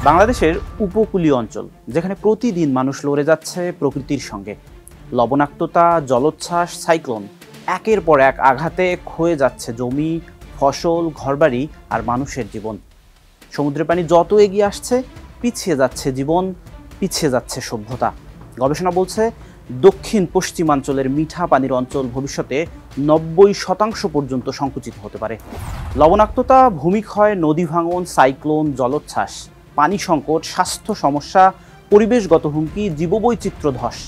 বাংলাদেশের উপকূলীয় অঞ্চল যেখানে প্রতিদিন মানুষ লড়ে যাচ্ছে প্রকৃতির সঙ্গে। লবণাক্ততা, জলোচ্ছ্বাস, সাইক্লোন একের পর এক আঘাতে ক্ষয়ে যাচ্ছে জমি, ফসল, ঘরবাড়ি আর মানুষের জীবন। সমুদ্রের পানি যত এগিয়ে আসছে পিছিয়ে যাচ্ছে জীবন, পিছিয়ে যাচ্ছে সভ্যতা। গবেষণা বলছে দক্ষিণ পশ্চিমাঞ্চলের মিঠা পানির অঞ্চল ভবিষ্যতে 90% পর্যন্ত সংকুচিত হতে পারে। লবণাক্ততা, ভূমিক্ষয়, নদী ভাঙন, সাইক্লোন, জলোচ্ছ্বাস, পানি সংকট, স্বাস্থ্য সমস্যা, পরিবেশগত হুমকি, জীববৈচিত্র্য ধস,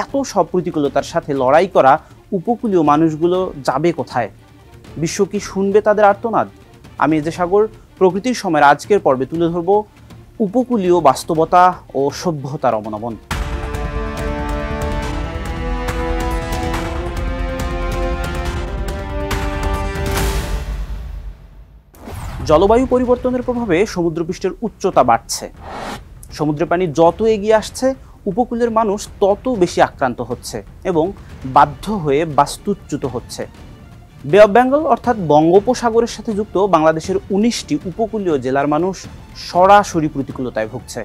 এত সব প্রতিকূলতার সাথে লড়াই করা উপকূলীয় মানুষগুলো যাবে কোথায়? বিশ্ব কি শুনবে তাদের আর্তনাদ? আমি এজে সাগর প্রকৃতির সময়ের আজকের পর্বে তুলে ধরব উপকূলীয় বাস্তবতা ও সভ্যতার অবনমন। জলবায়ু পরিবর্তনের প্রভাবে সমুদ্রপৃষ্ঠের উচ্চতা বাড়ছে। সমুদ্রের পানি যত এগিয়ে আসছে উপকূলের মানুষ তত বেশি আক্রান্ত হচ্ছে এবং বাধ্য হয়ে বাস্তুচ্যুত হচ্ছে। বে অফ বেঙ্গল অর্থাৎ বঙ্গোপসাগরের সাথে যুক্ত বাংলাদেশের 19টি উপকূলীয় জেলার মানুষ সরাসরি প্রতিকূলতায় ভুগছে।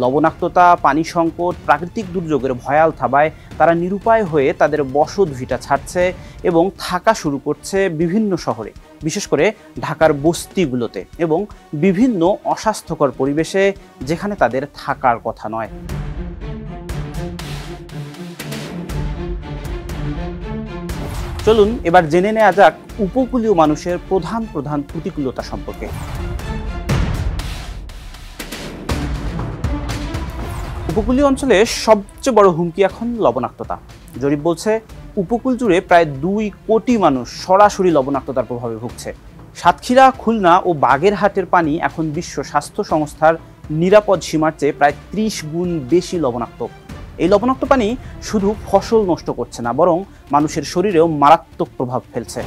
লবণাক্ততা, পানি সংকট, প্রাকৃতিক দুর্যোগের ভয়াল থাবায় তারা নিরুপায় হয়ে তাদের বসত ভিটা ছাড়ছে এবং থাকা শুরু করছে বিভিন্ন শহরে, বিশেষ করে ঢাকার বস্তিগুলোতে এবং বিভিন্ন অস্বাস্থ্যকর পরিবেশে যেখানে তাদের থাকার কথা নয়। চলুন এবার জেনে নেওয়া যাক উপকূলীয় মানুষের প্রধান প্রধান প্রতিকূলতা সম্পর্কে। উপকূলীয় অঞ্চলে সবচেয়ে বড় হুমকি এখন লবণাক্ততা। জরিপ বলছে উপকূল জুড়ে প্রায় 2 কোটি মানুষ সরাসরি লবণাক্ততার প্রভাবে ভুগছে। সাতক্ষীরা, খুলনা ও বাগেরহাটের পানি এখন বিশ্ব স্বাস্থ্য সংস্থার নিরাপদ সীমার চেয়ে প্রায় 30 গুণ বেশি লবণাক্ত। এই লবণাক্ত পানি শুধু ফসল নষ্ট করছে না, বরং মানুষের শরীরেও মারাত্মক প্রভাব ফেলছে।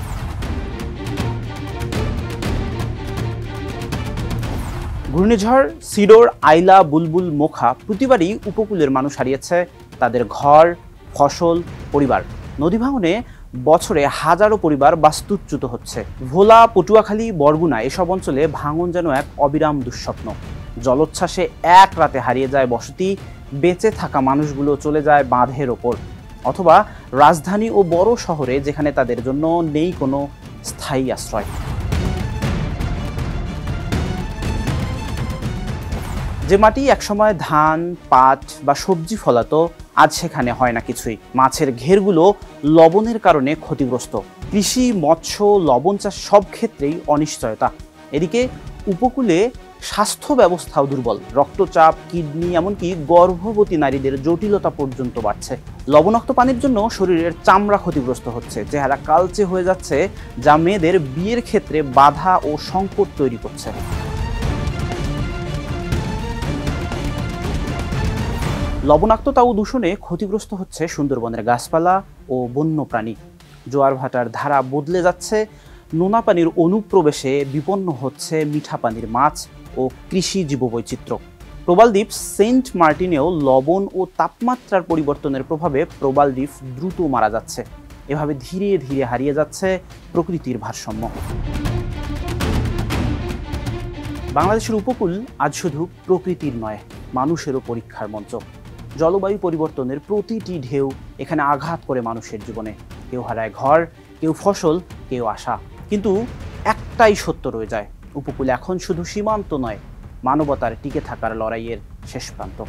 ঘূর্ণিঝড় সিডর, আইলা, বুলবুল, মোখা প্রতিবারই উপকূলের মানুষ হারিয়েছে তাদের ঘর, ফসল, পরিবার। নদী ভাঙনে বছরে হাজারো পরিবার বাস্তুচ্যুত হচ্ছে। ভোলা, পটুয়াখালী, বরগুনা এসব অঞ্চলে ভাঙন যেন এক অবিরাম দুঃস্বপ্ন। জলোচ্ছ্বাসে এক রাতে হারিয়ে যায় বসতি, বেঁচে থাকা মানুষগুলো চলে যায় বাঁধের ওপর অথবা রাজধানী ও বড় শহরে, যেখানে তাদের জন্য নেই কোনো স্থায়ী আশ্রয়। যে মাটি একসময় ধান, পাট বা সবজি ফলাতো, আজ সেখানে হয় না কিছুই। মাছের ঘেরগুলো লবণের কারণে ক্ষতিগ্রস্ত। কৃষি, মৎস্য, লবণ চাষ সব ক্ষেত্রেই অনিশ্চয়তা। এদিকে উপকূলে স্বাস্থ্য ব্যবস্থাও দুর্বল। রক্তচাপ, কিডনি, এমনকি গর্ভবতী নারীদের জটিলতা পর্যন্ত বাড়ছে। লবণাক্ত পানির জন্য শরীরের চামড়া ক্ষতিগ্রস্ত হচ্ছে, চেহারা কালচে হয়ে যাচ্ছে, যা মেয়েদের বিয়ের ক্ষেত্রে বাধা ও সংকট তৈরি করছে। লবণাক্ততা ও দূষণে ক্ষতিগ্রস্ত হচ্ছে সুন্দরবনের গাছপালা ও বন্যপ্রাণী। জোয়ার ভাটার ধারা বদলে যাচ্ছে, নোনা পানির অনুপ্রবেশে বিপন্ন হচ্ছে মিঠা পানির মাছ ও কৃষি জীববৈচিত্র্য। প্রবাল দ্বীপ সেন্ট মার্টিনেও লবণ ও তাপমাত্রার পরিবর্তনের প্রভাবে প্রবাল দ্বীপ দ্রুত মারা যাচ্ছে। এভাবে ধীরে ধীরে হারিয়ে যাচ্ছে প্রকৃতির ভারসাম্য। বাংলাদেশের উপকূল আজ শুধু প্রকৃতির নয়, মানুষেরও পরীক্ষার মঞ্চ। জলবায়ু পরিবর্তনের প্রতিটি ঢেউ এখানে আঘাত করে মানুষের জীবনে। কেউ হারায় ঘর, কেউ ফসল, কেউ আশা। কিন্তু একটাই সত্য রয়ে যায়, উপকূল এখন শুধু সীমান্ত নয়, মানবতার টিকে থাকার লড়াইয়ের শেষ প্রান্ত।